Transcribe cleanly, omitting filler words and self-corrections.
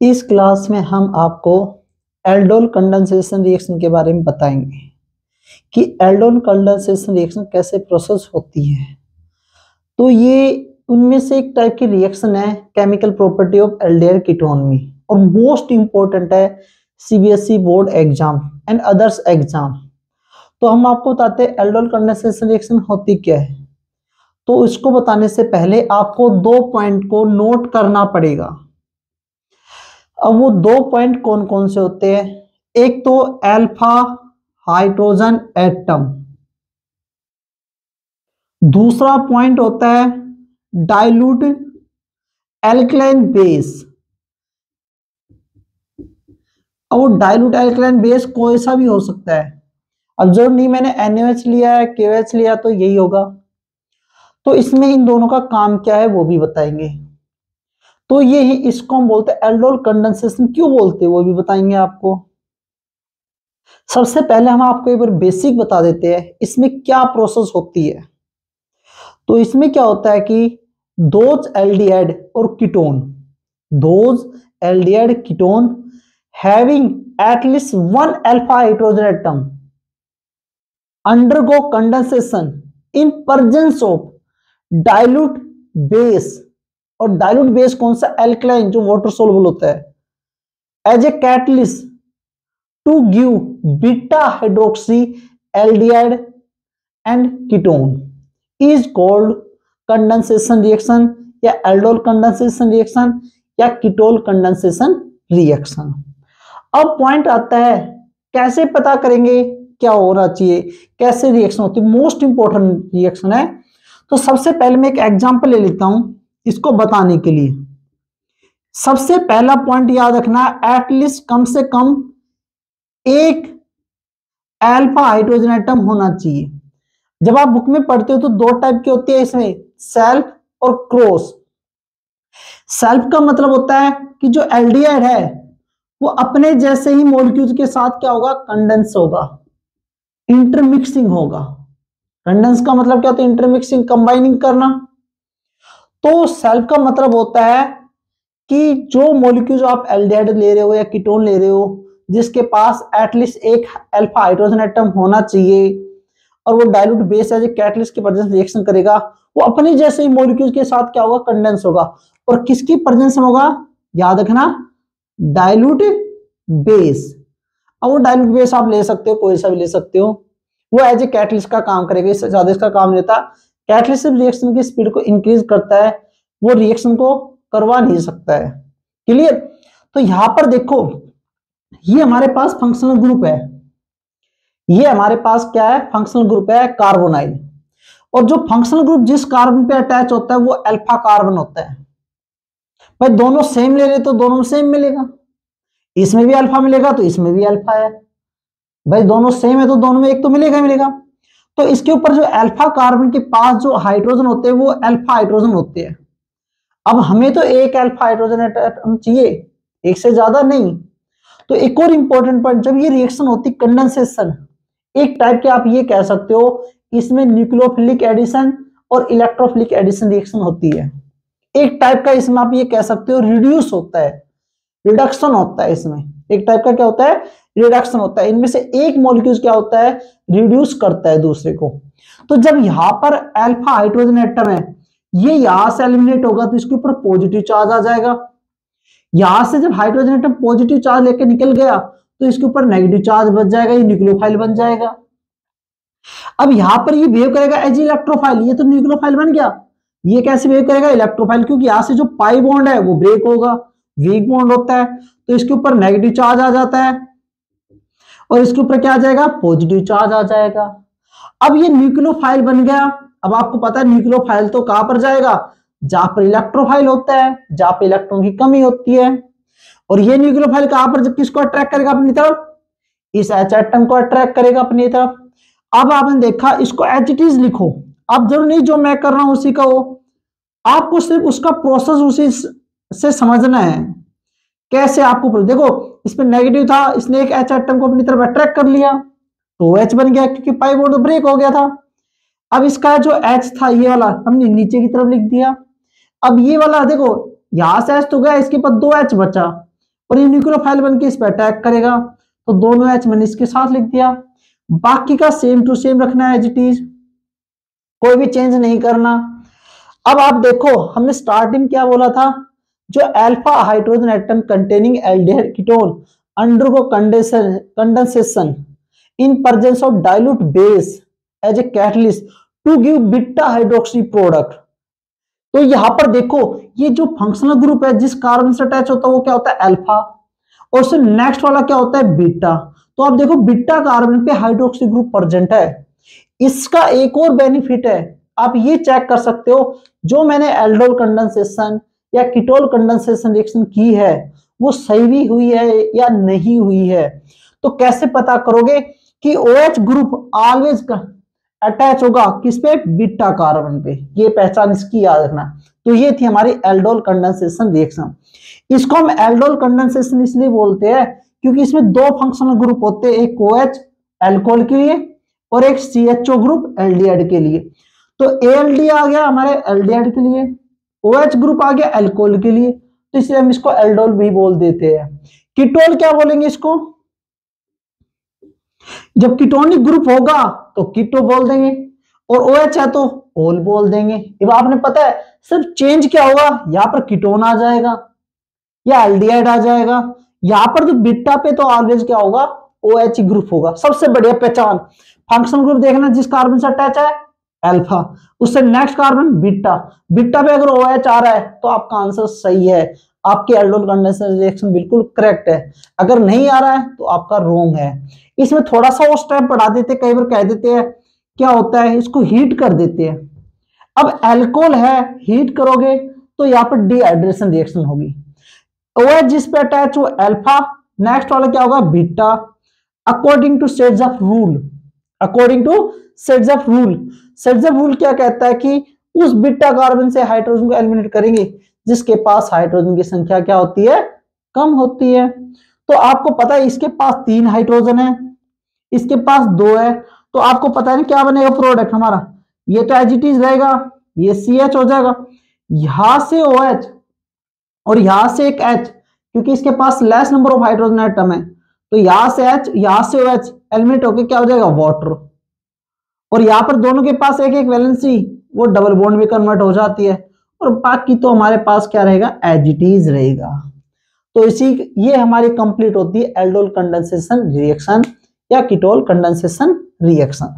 इस क्लास में हम आपको एल्डोल कंडेंसेशन रिएक्शन के बारे में बताएंगे कि एल्डोल कंडेंसेशन रिएक्शन कैसे प्रोसेस होती है। तो ये उनमें से एक टाइप की रिएक्शन है chemical property of aldehyde ketone में, और मोस्ट इंपॉर्टेंट है CBSE board exam and others exam. तो हम आपको बताते हैं एल्डोल कंडेंसेशन रिएक्शन होती क्या है। तो इसको बताने से पहले आपको दो पॉइंट को नोट करना पड़ेगा। अब वो दो पॉइंट कौन कौन से होते हैं? एक तो अल्फा हाइड्रोजन एटम, दूसरा पॉइंट होता है डाइल्यूट एल्कलाइन बेस। अब वो डाइल्यूट एल्कलाइन बेस कोई सा भी हो सकता है। अब जरूर नहीं मैंने NaOH लिया है KOH लिया तो यही होगा। तो इसमें इन दोनों का काम क्या है वो भी बताएंगे। तो ये ही इसको हम बोलते हैं एल्डोल कंडेंसेशन। क्यों बोलते हैं वो भी बताएंगे आपको। सबसे पहले हम आपको एक बार बेसिक बता देते हैं इसमें क्या प्रोसेस होती है। तो इसमें क्या होता है कि दोज एल्डिहाइड और ketone, those aldehyde ketone having at least one alpha hydrogen atom undergo condensation in presence of dilute base. और डाइल्यूट बेस कौन सा? एल्कलाइन, जो वाटर सोल्युबल होता है, as a catalyst to give beta hydroxy aldehyde and ketone is called condensation reaction, या aldol condensation reaction, या ketol condensation reaction. अब point आता है कैसे पता करेंगे क्या होना चाहिए, कैसे रिएक्शन होती है। मोस्ट इंपॉर्टेंट रिएक्शन है। तो सबसे पहले मैं एक एग्जांपल ले लेता हूं इसको बताने के लिए। सबसे पहला पॉइंट याद रखना, एटलीस्ट कम से कम एक अल्फा हाइड्रोजन एटम होना चाहिए। जब आप बुक में पढ़ते हो तो दो टाइप की होती है इसमें, सेल्फ और क्रॉस। सेल्फ का मतलब होता है कि जो एल्डिहाइड है वो अपने जैसे ही मॉलिक्यूल्स के साथ क्या होगा? कंडेंस होगा, इंटरमिक्सिंग होगा। कंडेंस का मतलब क्या होता है? इंटरमिक्सिंग, कंबाइनिंग करना। तो सेल्फ का मतलब होता है कि जो मॉलिक्यूल आप एल्डिहाइड ले रहे हो या कीटोन ले रहे हो जिसके पास एटलीस्ट एक अल्फा हाइड्रोजन एटम होना चाहिए, और वो dilute base as a catalyst के प्रेजेंस रिएक्शन करेगा, वो अपने जैसे ही मॉलिक्यूल के साथ क्या होगा? कंडेंस होगा। और किसकी प्रेजेंस में होगा? याद रखना, डाइल्यूट बेस। अब वो डाइल्यूट बेस आप ले सकते हो, कोई सा भी ले सकते हो, वो एज ए कैटलिस्ट का काम करेगा। इससे ज्यादा इसका काम नहीं होता। कैटलिस्ट रिएक्शन की स्पीड को इंक्रीज करता है, वो रिएक्शन को करवा नहीं सकता है। क्लियर? तो यहां पर देखो, ये हमारे पास फंक्शनल ग्रुप है, ये हमारे पास क्या है? फंक्शनल ग्रुप है कार्बोनाइल। और जो फंक्शनल ग्रुप जिस कार्बन पे अटैच होता है वो अल्फा कार्बन होता है। भाई दोनों सेम ले रहे तो दोनों में सेम मिलेगा, इसमें भी अल्फा मिलेगा तो इसमें भी अल्फा है। भाई दोनों सेम है तो दोनों में एक तो मिलेगा ही मिलेगा। तो इसके ऊपर जो अल्फा कार्बन के पास जो हाइड्रोजन होते हैं वो अल्फा हाइड्रोजन होते हैं। अब हमें तो एक अल्फा हाइड्रोजन एटम चाहिए, एक से ज्यादा नहीं। तो एक और इंपॉर्टेंट पॉइंट, जब ये रिएक्शन होती कंडेंसेशन, एक टाइप के आप ये कह सकते हो इसमें न्यूक्लियोफिलिक एडिशन और इलेक्ट्रोफिलिक एडिशन रिएक्शन होती है। एक टाइप का इसमें आप ये कह सकते हो रिड्यूस होता है, रिडक्शन होता है। इसमें एक टाइप का क्या होता है? रिडक्शन होता है। इनमें से एक मॉलिक्यूल क्या होता है? रिड्यूस करता है दूसरे को। तो जब यहां पर अल्फा हाइड्रोजन एटम है, ये यहां से एलिमिनेट होगा तो इसके ऊपर पॉजिटिव चार्ज आ जाएगा। यहां से जब हाइड्रोजन एटम पॉजिटिव चार्ज लेके निकल गया तो इसके ऊपर नेगेटिव चार्ज बच जाएगा, ये न्यूक्लियोफाइल बन जाएगा। अब यहां पर ये बिहेव करेगा एज इलेक्ट्रोफाइल, ये तो न्यूक्लियोफाइल बन गया। ये कैसे बिहेव करेगा? इलेक्ट्रोफाइल, क्योंकि यहां से जो पाई बॉन्ड है वो ब्रेक होगा, वीक बॉन्ड होता है, तो इसके ऊपर नेगेटिव चार्ज आ जाता है और इसके ऊपर क्या आ जाएगा? पॉजिटिव चार्ज आ जाएगा। अब ये न्यूक्लियोफाइल बन गया। अब आपको पता है न्यूक्लियोफाइल तो कहां पर जाएगा? जहां पर इलेक्ट्रोफाइल होता है, जहां पर इलेक्ट्रॉन की कमी होती है। और ये न्यूक्लियोफाइल कहां पर किसको अट्रैक्ट करेगा? अपनी तरफ, इस H एटम को अट्रैक्ट करेगा अपनी तरफ। अब आपने देखा, इसको एज इट इज लिखो, अब जरूर नहीं जो मैं कर रहा हूं उसी का वो, आपको सिर्फ उसका प्रोसेस उसी से समझना है। कैसे आपको देखो, इसमें नेगेटिव था, इसने एक H एटम को अपनी तरफ अट्रैक्ट कर लिया तो H बन गया, क्योंकि पाई बॉन्ड ब्रेक हो गया था। अब इसका जो H था ये वाला हमने नीचे की तरफ लिख दिया। अब ये वाला देखो, यहां से H तो गया, इसके पास 2 H बचा, और ये न्यूक्लियोफाइल बन के इस पर अटैक करेगा, तो दोनों H मैंने इसके साथ लिख दिया। बाकी का सेम टू सेम रखना है एज इट इज, कोई भी चेंज नहीं करना। अब आप देखो हमने स्टार्टिंग क्या बोला था, जो alpha hydrogen atom containing aldehyde ketone undergo condensation in presence of dilute base as a catalyst to give beta hydroxy product. तो यहां पर देखो ये जो फंक्शनल ग्रुप है जिस कार्बन से अटैच होता है वो क्या होता है अल्फा, और उससे नेक्स्ट वाला क्या होता है बीटा। तो आप देखो बीटा कार्बन पे हाइड्रोक्सी ग्रुप प्रेजेंट है। इसका एक और बेनिफिट है, आप ये चेक कर सकते हो जो मैंने एल्डोल कंडेंसेशन या कीटोल कंडेंसेशन रिएक्शन की है वो सही भी हुई है या नहीं हुई है। तो कैसे पता करोगे कि OH ग्रुप ऑलवेज अटैच होगा किस पे, बीटा कार्बन पे, ये पहचान इसकी याद रखना। तो ये थी हमारी एल्डोल कंडेंसेशन रिएक्शन। इसको हम एल्डोल कंडेंसेशन इसलिए बोलते हैं क्योंकि इसमें दो फंक्शनल ग्रुप होते हैं, एक OH अल्कोहल के लिए और एक CHO ग्रुप एल्डिहाइड के लिए। तो ALD आ गया हमारे एल्डिहाइड के लिए, OH ग्रुप आ गया अल्कोहल के लिए, तो इसलिए हम इसको एल्डोल भी बोल देते हैं। कीटोल क्या बोलेंगे इसको, जब कीटोनिक ग्रुप होगा तो कीटो बोल देंगे, और OH है तो ओल बोल देंगे। अब आपने पता है सिर्फ चेंज क्या होगा, यहां पर कीटोन आ जाएगा या एल्डिहाइड आ जाएगा, यहां पर जो बीटा पे तो ऑलवेज क्या होगा OH ग्रुप होगा। सबसे बढ़िया पहचान, फंक्शनल ग्रुप देखना जिस कार्बन से अटैच है अल्फा, उससे नेक्स्ट कार्बन बीटा, बीटा पे अगर OH आ रहा है तो आपका आंसर सही है, आपकी एल्डोल कंडेंसेशन रिएक्शन बिल्कुल करेक्ट है। अगर नहीं आ रहा है तो आपका रॉन्ग है। इसमें थोड़ा सा और स्टेप बढ़ा देते, कई बार कह देते हैं क्या होता है, इसको हीट कर देते हैं। अब अल्कोहल है, हीट करोगे तो यहाँ पर डिहाइड्रेशन रिएक्शन होगी। OH जिस पे अटैच हो अल्फा, नेक्स्ट वाला क्या होगा beta, according two sets of rule. According two sets of rule, sets of rule क्या कहता है कि उस बीटा कार्बन से हाइड्रोजन को एलिमिनेट करेंगे जिसके पास हाइड्रोजन की संख्या क्या होती है, कम होती है। तो आपको पता है इसके पास 3 हाइड्रोजन है, इसके पास 2 है, तो आपको पता है क्या बनेगा प्रोडक्ट हमारा, ये तो एज इट इज रहेगा, ये CH हो जाएगा, यहां से OH और यहां से एक H, क्योंकि इसके पास less number of hydrogen atom है, तो यहां से H यहां से OH एलिमिनेट होकर क्या हो जाएगा वाटर, और यहां पर दोनों के पास एक एक वैलेंसी, वो डबल बॉन्ड में कन्वर्ट हो जाती है, और बाकी तो हमारे पास क्या रहेगा एज इट इज रहेगा। तो ये हमारी कंप्लीट होती है एल्डोल कंडेंसेशन रिएक्शन या कीटोल कंडेंसेशन रिएक्शन।